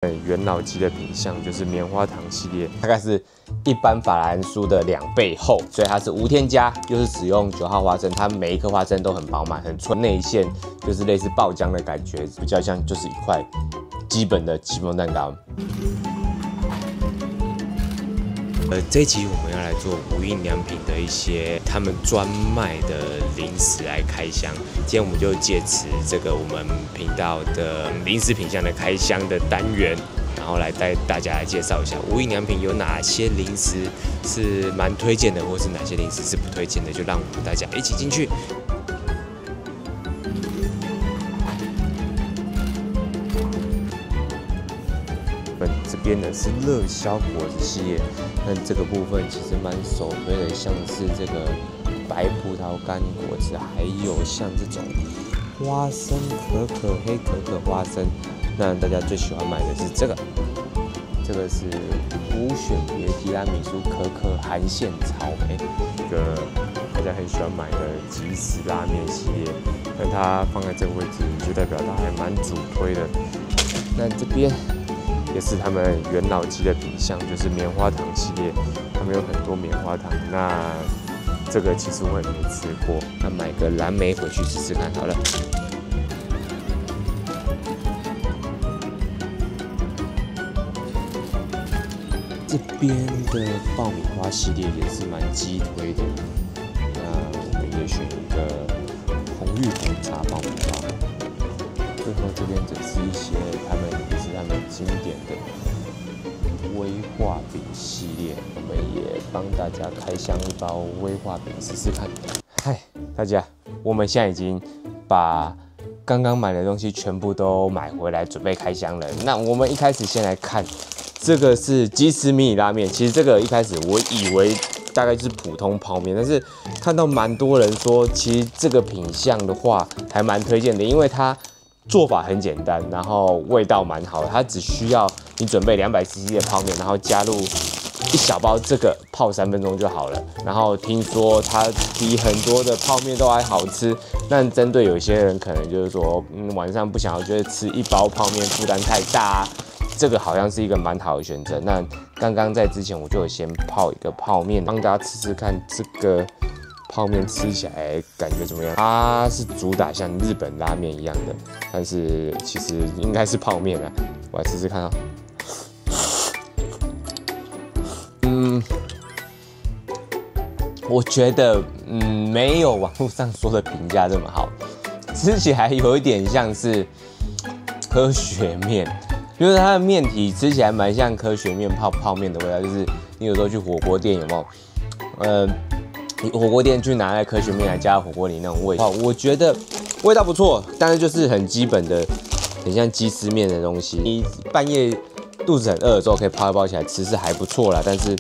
元老級的品項就是棉花糖系列，大概是一般法蘭酥的2倍厚，所以它是无添加，又是使用9號花生，它每一顆花生都很飽滿、很纯，內餡就是類似爆漿的感覺，比較像就是一塊基本的戚風蛋糕。這一集我们要来做無印良品的一些他们專賣的零食來開箱。今天我們就借此這個我們頻道的零食品項的開箱的單元，然後來帶大家來介紹一下無印良品有哪些零食是蠻推薦的，或是哪些零食是不推薦的，就讓我們大家一起進去。這邊呢是熱銷果子系列，但這個部分其實蠻首推的，像是這個白葡萄乾果子，還有像這種花生可可、黑可可花生。那大家最喜歡買的是這個，這個是無選別提拉米蘇可可含餡草莓，這個大家很喜歡買的即食拉麵系列。那它放在這個位置，就代表它還蠻主推的。那這邊也是他們元老級的品項，就是棉花糖系列，他們有很多棉花糖。那這個其實我也沒吃過，那買個藍莓回去試試看好了。這邊的爆米花系列也是蠻激推的，那我們也選一個紅玉紅茶爆米花。最後這邊只是一些他們經典的威化餅系列，我們也幫大家開箱一包威化餅試試看。嗨，大家，我們現在已經把剛剛買的東西全部都買回來，準備開箱了。那我們一開始先來看，這個是即食迷你拉麵。其實這個一開始我以為大概就是普通泡麵，但是看到蠻多人說，其實這個品項的話還蠻推薦的，因為它做法很簡單，然後味道蠻好的。它只需要你準備200cc 的泡麵，然後加入一小包這個泡3分鐘就好了。然後聽說它比很多的泡麵都還好吃。那針對有些人可能就是說，晚上不想要覺得吃一包泡麵負擔太大，這個好像是一個蠻好的選擇。那剛剛在之前我就有先泡一個泡麵，幫大家吃吃看這個泡麵吃起來感覺怎麼樣？它是主打像日本拉麵一樣的，但是其實應該是泡麵啊。我來試試看啊。我覺得沒有網絡上說的評價這麼好，吃起來有一點像是科學麵，就是它的麵體吃起來蠻像科學麵泡麵的味道，就是你有時候去火鍋店有沒有？火鍋店去拿那科學麵來加火鍋裡那種味道，我覺得味道不錯，但是就是很基本的，很像雞絲麵的東西。你半夜肚子很餓的時候可以泡一包起來吃是還不錯啦，但是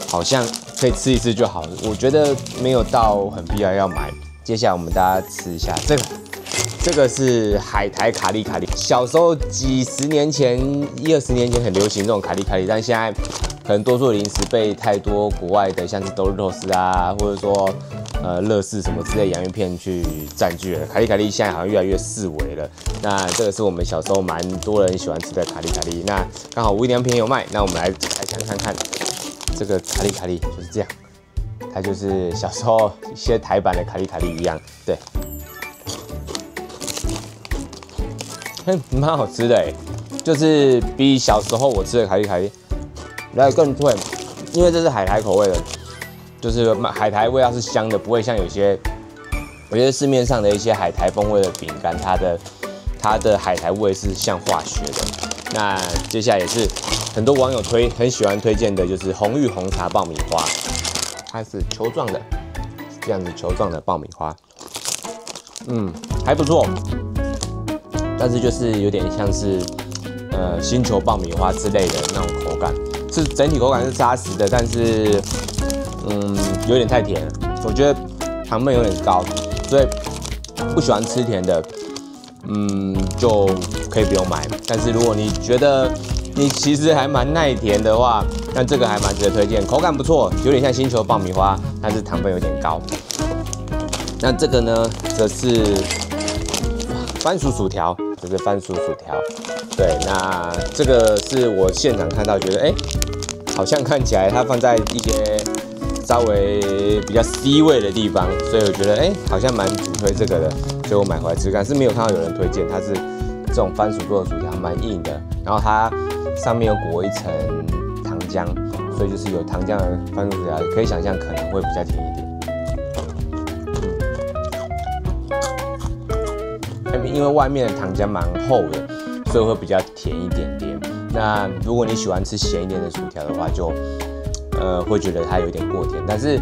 好像可以吃一次就好了，我覺得沒有到很必要買。接下來我們大家吃一下這個是海苔卡利卡利。小時候幾十年前，20年前很流行這種卡利卡利，但現在可能多數的零食被太多國外的像是 Doritos 啊，或者說樂事什麼之類洋芋片去佔據了。卡利卡利現在好像越來越式微了。那這個是我們小時候蠻多人喜歡吃的卡利卡利。那剛好無印良品有賣，那我們來想看這個卡利卡利就是這樣，它就是小時候一些台版的卡利卡利一樣，對。蠻好吃的哎，就是比小時候我吃的卡利卡利來更脆，因為這是海苔口味的，就是海苔味道是香的，不會像有些市面上的一些海苔風味的餅乾，它的海苔味是像化學的。那接下來也是很多網友很喜歡推薦的，就是紅玉紅茶爆米花，它是球狀的，這樣子球狀的爆米花，還不錯。但是就是有點像是星球爆米花之類的那種口感，是整體口感是扎實的，但是有點太甜了，我覺得糖分有點高，所以不喜歡吃甜的，就可以不用買。但是如果你覺得你其實還蠻耐甜的話，那這個還蠻值得推薦，口感不錯，有點像星球爆米花，但是糖分有點高。那這個呢，則是番薯薯條。就是番薯薯條。對，那這個是我現场看到，覺得好像看起來它放在一些稍微比較 C 位的地方，所以我覺得好像蠻主推這個的，所以我買回來吃看。是沒有看到有人推薦，它是這種番薯做的薯條，蠻硬的，然後它上面有裹一層糖漿，所以就是有糖漿的番薯薯條，可以想象可能會比較甜一點。因為外面的糖漿蠻厚的，所以會比較甜一點點。那如果你喜歡吃鹹一點的薯條的話，就會覺得它有點過甜，但是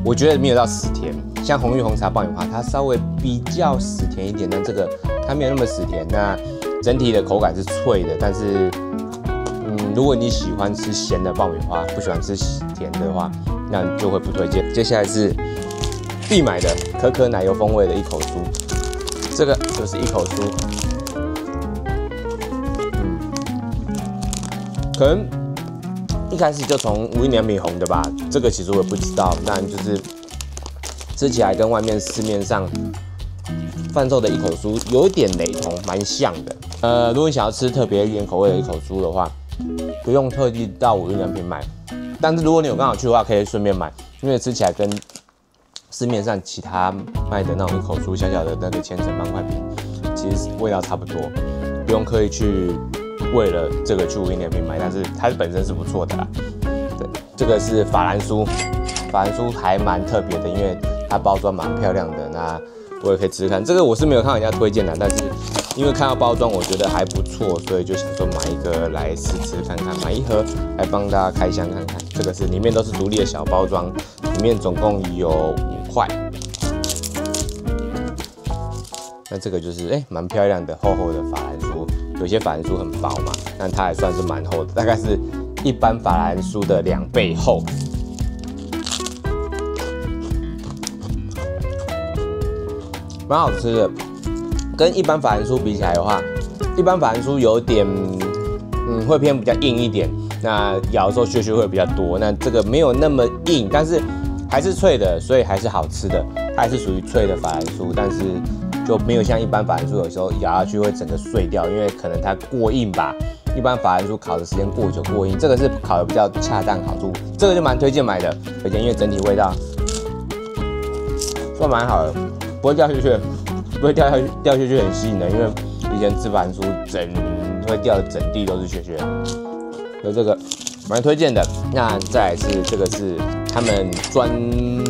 我覺得沒有到死甜。像紅玉紅茶爆米花，它稍微比較死甜一點，但這個它沒有那麼死甜。那整體的口感是脆的，但是如果你喜歡吃鹹的爆米花，不喜歡吃甜的話，那就會不推薦。接下來是必買的可可奶油風味的一口酥。這個就是一口酥，可能一開始就從無印良品紅的吧，這個其實我也不知道，但就是吃起來跟外面市面上販售的一口酥有一點雷同，蠻像的。如果你想要吃特別一點口味的一口酥的話，不用特地到無印良品買，但是如果你有剛好去的話，可以順便買，因為吃起來跟市面上其他賣的那種一口酥小小的那個千層方塊餅，其實味道差不多，不用刻意去為了這個去無印良品買，但是它本身是不錯的啦。對，這個是法蘭酥，法蘭酥還蠻特別的，因為它包裝蠻漂亮的。那我也可以吃吃看，這個我是沒有看到人家推薦的，但是因為看到包裝我覺得還不錯，所以就想說買一個來試吃看看，買一盒來幫大家開箱看看。這個是裡面都是獨立的小包裝，裡面總共有5塊。那這個就是蠻漂亮的厚厚的法蘭酥，有些法蘭酥很薄嘛，但它還算是蠻厚的，大概是一般法蘭酥的2倍厚。蠻好吃的，跟一般法蘭酥比起來的話，一般法蘭酥有點會偏比較硬一點，那咬的時候屑屑會比較多。那這個沒有那麼硬，但是還是脆的，所以還是好吃的。它還是屬於脆的法蘭酥，但是就沒有像一般法蘭酥有時候咬下去會整個碎掉，因為可能它過硬吧。一般法蘭酥烤的時間過久過硬，這個是烤的比較恰當好處，這個就蠻推薦買的，而且因為整體味道算蠻好的。不會掉屑屑，不會掉屑屑很吸引人，因為以前吃法蘭酥會掉的整地都是屑屑，所以這個蠻推薦的。那再來是這個是他們專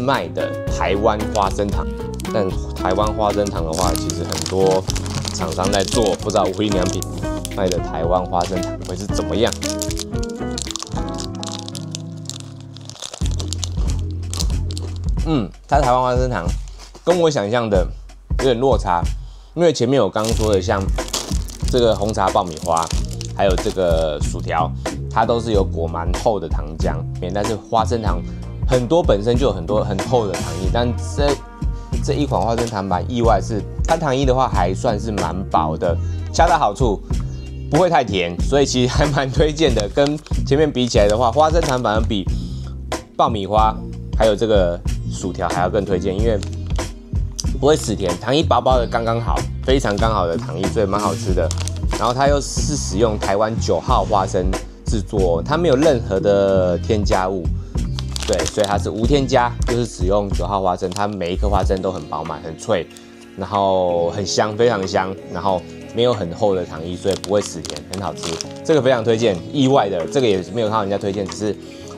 賣的台灣花生糖，但台灣花生糖的話，其實很多廠商在做，不知道無印良品賣的台灣花生糖會是怎麼樣。它台灣花生糖跟我想象的有點落差，因為前面我剛剛說的，像這個紅茶爆米花，還有這個薯條，它都是有裹蠻厚的糖漿，但是花生糖很多本身就有很多很厚的糖衣，但這一款花生糖蠻意外，是它糖衣的話還算是蠻薄的，恰到好處，不會太甜，所以其實還蠻推薦的。跟前面比起來的話，花生糖反而比爆米花還有這個薯條還要更推薦，因為不會死甜，糖衣薄薄的剛剛好，非常剛好的糖衣，所以蠻好吃的。然後它又是使用台灣9號花生製作，它沒有任何的添加物，對，所以它是無添加，就是使用9號花生，它每一顆花生都很飽滿、很脆，然後很香，非常香，然後沒有很厚的糖衣，所以不會死甜，很好吃。這個非常推薦，意外的，這個也沒有看到人家推薦，只是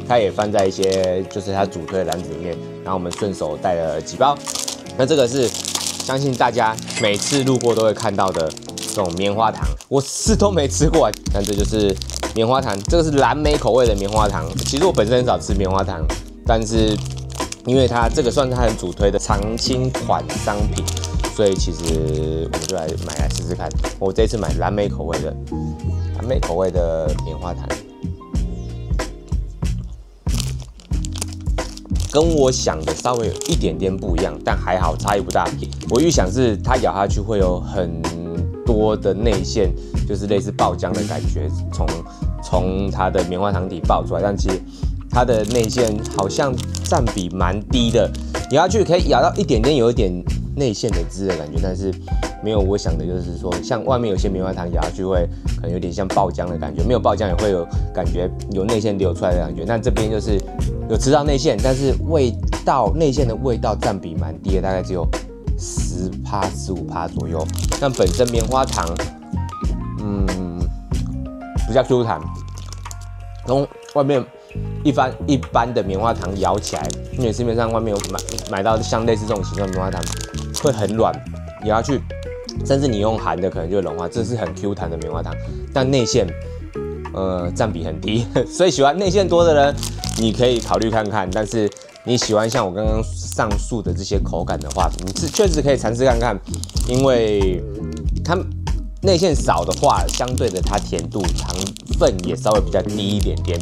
它也放在一些就是它主推的籃子裡面，然後我們順手帶了幾包。那這個是相信大家每次路過都會看到的這種棉花糖，我是都沒吃過，但這就是棉花糖，這個是藍莓口味的棉花糖。其實我本身很少吃棉花糖，但是因為它這個算是它很主推的常青款商品，所以其實我們就來買來試試看。我這次買藍莓口味的棉花糖。跟我想的稍微有一點點不一樣，但還好差異不大。我預想是它咬下去會有很多的內餡，就是類似爆漿的感覺，從它的棉花糖底爆出來。但其實它的內餡好像佔比蠻低的，咬下去可以咬到一點點，有一點內餡的汁的感覺，但是沒有我想的，就是說像外面有些棉花糖咬下去會可能有點像爆漿的感覺，沒有爆漿也會有感覺有內餡流出來的感覺。但這邊就是有吃到內餡，但是內餡的味道佔比蠻低的，大概只有10%、15%左右。但本身棉花糖，比較 Q 彈，從外面一般的棉花糖咬起來，因為市面上外面有買到像類似這種形狀的棉花糖，會很軟，咬下去，甚至你用含的可能就會融化。這是很 Q 彈的棉花糖，但內餡佔比很低，所以喜歡內餡多的人，你可以考慮看看。但是你喜歡像我剛剛上述的這些口感的話，你確實可以嘗試看看，因為它內餡少的話，相對的它甜度、糖分也稍微比较低一點點。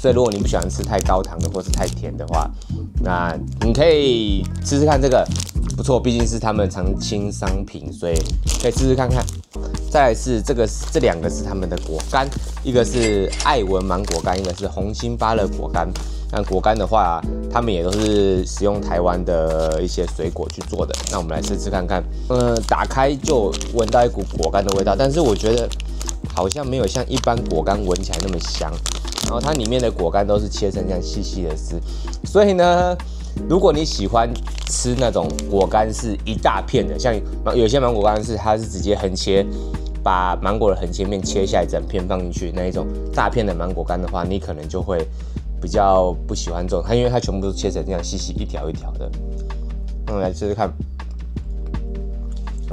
所以如果你不喜歡吃太高糖的或是太甜的話，那你可以吃吃看这個，不錯，畢竟是他們常青商品，所以可以試試看看。再來是這兩個是他們的果乾，一個是愛文芒果乾，一個是紅心芭樂果乾。那果乾的話，他們也都是使用台灣的一些水果去做的。那我們來試試看看。打開就聞到一股果乾的味道，但是我覺得好像沒有像一般果乾聞起來那麼香。然後它裡面的果乾都是切成這樣細細的絲，所以呢，如果你喜歡吃那種果乾是一大片的，像有些芒果乾它是直接橫切，把芒果的橫切面切下來整片放進去那一種大片的芒果乾的話，你可能就會比較不喜歡這種，因為它全部都是切成這樣細細一條一條的。那我們來試試看。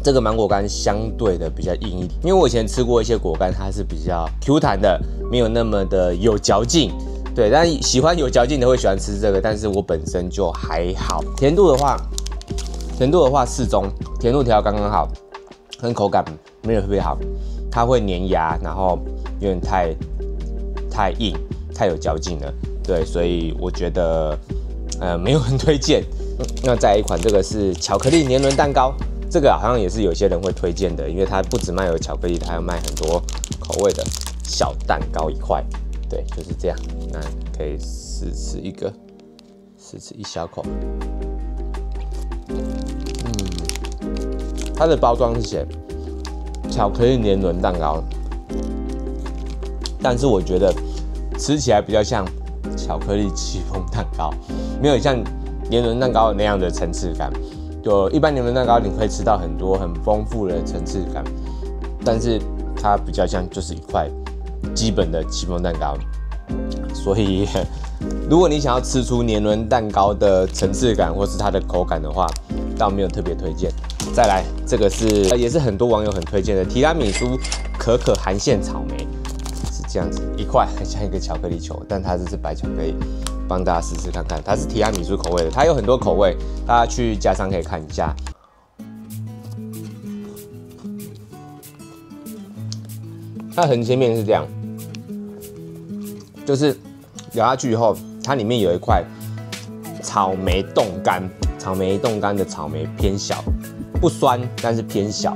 這個芒果乾相對的比較硬一點，因為我以前吃過一些果乾，它是比較 Q 彈的，沒有那麼的有嚼勁。對，但喜歡有嚼勁的會喜歡吃這個，但是我本身就還好。甜度的話適中，甜度調剛剛好，跟口感沒有特別好，它會粘牙，然後有點太硬，太有嚼勁了。對，所以我覺得沒有很推薦。那再來一款，這個是巧克力年輪蛋糕。這個好像也是有些人會推薦的，因為它不只賣有巧克力，它還有賣很多口味的小蛋糕一塊。對，就是這樣。那可以試吃一小口。它的包裝是寫巧克力年輪蛋糕，但是我覺得吃起来比較像巧克力戚風蛋糕，沒有像年輪蛋糕那樣的層次感。就一般年輪蛋糕，你可以吃到很多很豐富的層次感，但是它比較像就是一塊基本的戚風蛋糕。所以，如果你想要吃出年輪蛋糕的層次感或是它的口感的話，倒沒有特別推薦。再來，這個也是很多網友很推薦的提拉米蘇可可含餡草莓，是這樣子一塊，很像一個巧克力球，但它這是白巧克力。幫大家試試看看，它是提拉米蘇口味的，它有很多口味，大家去架上可以看一下。它橫切面是這樣，就是咬下去以後，它裡面有一塊草莓凍乾，草莓凍乾的草莓偏小，不酸，但是偏小，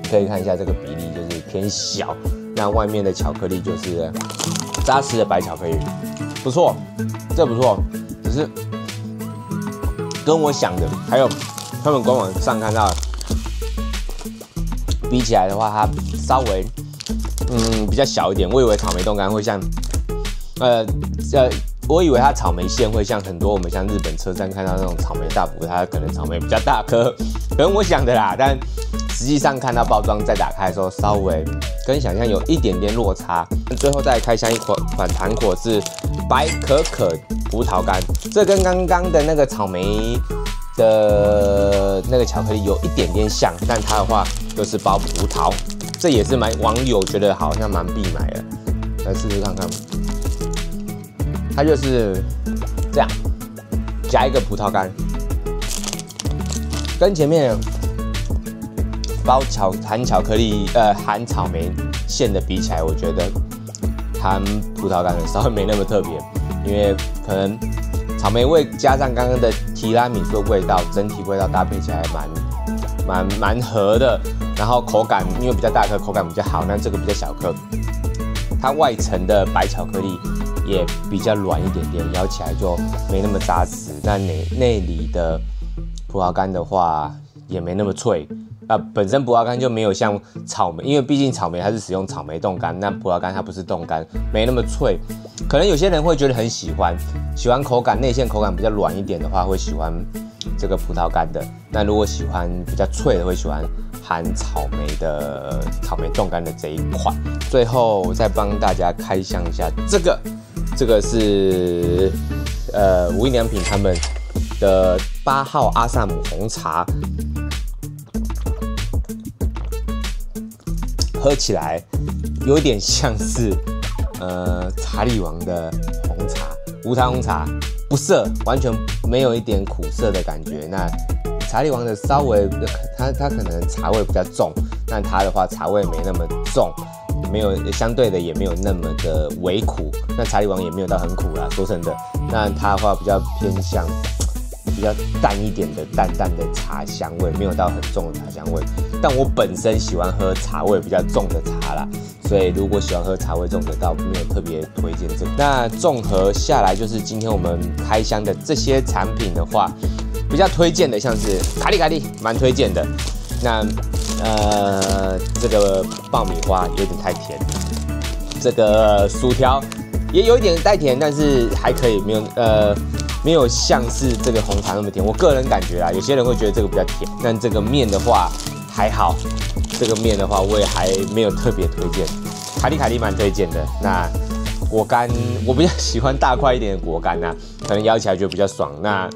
可以看一下這個比例就是偏小。那外面的巧克力就是扎實的白巧克力。不錯，這不錯，只是跟我想的，還有他們官網上看到的比起來的話，它稍微比較小一點。我以為草莓凍乾會像我以為它草莓餡會像很多我們像日本車站看到那種草莓大福，它可能草莓比較大顆，可能我想的啦。但實際上看到包裝再打開的時候，稍微跟想象有一點點落差。最後再開箱一款糖果是白可可葡萄乾，這跟剛剛的那個草莓的那個巧克力有一點點像，但它的話就是包葡萄，這也是網友覺得好像蠻必買的，來試試看看。它就是這樣，夾一個葡萄乾，跟前面包含巧克力含草莓餡的比起来，我覺得含葡萄乾的稍微沒那麼特別，因為可能草莓味加上剛剛的提拉米蘇的味道，整體味道搭配起來蠻合的。然後口感因為比較大顆，口感比較好，那這個比較小顆，它外層的白巧克力也比較軟一點點，咬起來就沒那麼扎實。但內裡的葡萄乾的話，也沒那麼脆。本身葡萄乾就沒有像草莓，因為畢竟草莓它是使用草莓凍乾，那葡萄乾它不是凍乾，沒那麼脆。可能有些人會覺得很喜歡口感內餡口感比較軟一點的話，會喜歡這個葡萄乾的。那如果喜歡比較脆的，會喜歡含草莓的草莓凍乾的這一款。最後我再幫大家開箱一下這個是無印良品他們的8號阿薩姆紅茶。喝起來有點像是茶里王的紅茶，無糖紅茶，不澀，完全沒有一點苦澀的感覺。那茶里王的稍微它可能茶味比較重，那它的話茶味没那麼重，沒有相对的也沒有那麼的微苦。那茶里王也沒有到很苦啦，說真的。那它的話比較偏向比較淡一點的淡的茶香味，沒有到很重的茶香味。但我本身喜歡喝茶味比較重的茶啦，所以如果喜歡喝茶味重的，倒沒有特別推薦這個。那綜合下來，就是今天我們開箱的這些產品的話，比較推薦的像是卡里，蠻推薦的。那這個爆米花有點太甜，這個薯條也有一點帶甜，但是還可以，沒有像是這個紅茶那麼甜，我個人感覺啦，有些人會覺得這個比較甜。但這個麵的話還好，這個麵的話我也還沒有特別推薦。卡里蠻推薦的。那果乾我比較喜歡大塊一點的果乾吶，可能咬起來覺得比較爽。那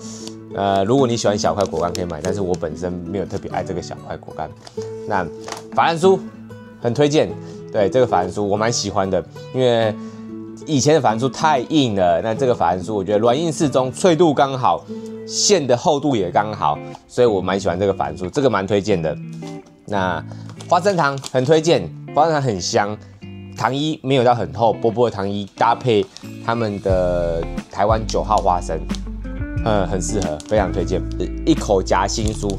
如果你喜歡小塊果乾可以買，但是我本身沒有特別愛這個小塊果乾。那法蘭酥很推薦，對，這個法蘭酥我蠻喜歡的，因為以前的法蘭酥太硬了，那這個法蘭酥我覺得軟硬適中，脆度剛好，餡的厚度也剛好，所以我蠻喜歡這個法蘭酥，這個蠻推薦的。那花生糖很推薦，花生糖很香，糖衣沒有到很厚，薄薄的糖衣搭配他們的台灣9號花生，很適合，非常推薦。一口夾心酥，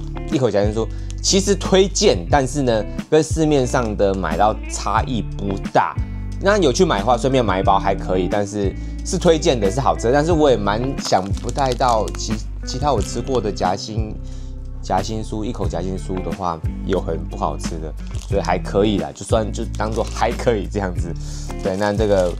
其實推薦，但是呢，跟市面上的買到差異不大。那有去買的話，順便買一包還可以，但是是推薦的，是好吃的。但是我也蠻想不太到其他我吃過的夾心酥，一口夾心酥的話有很不好吃的，所以還可以啦，就當做還可以這樣子。對，那這個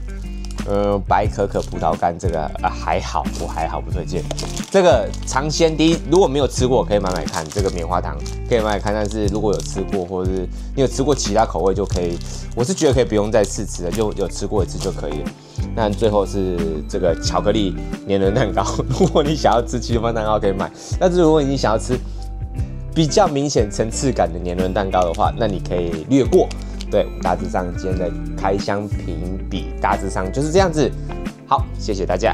白可可葡萄乾這個還好，我還好不推薦。這個嘗鮮第一，如果沒有吃過可以買買看，這個棉花糖可以買買看。但是如果有吃過，或者是你有吃過其他口味就可以，我是覺得可以不用再試吃了，就有吃過一次就可以了。那最後是這個巧克力年輪蛋糕，如果你想要吃7分蛋糕可以買，但是如果你想要吃比較明顯層次感的年輪蛋糕的話，那你可以略過。对，大致上今天的開箱評比大致上就是這樣子。好，謝謝大家。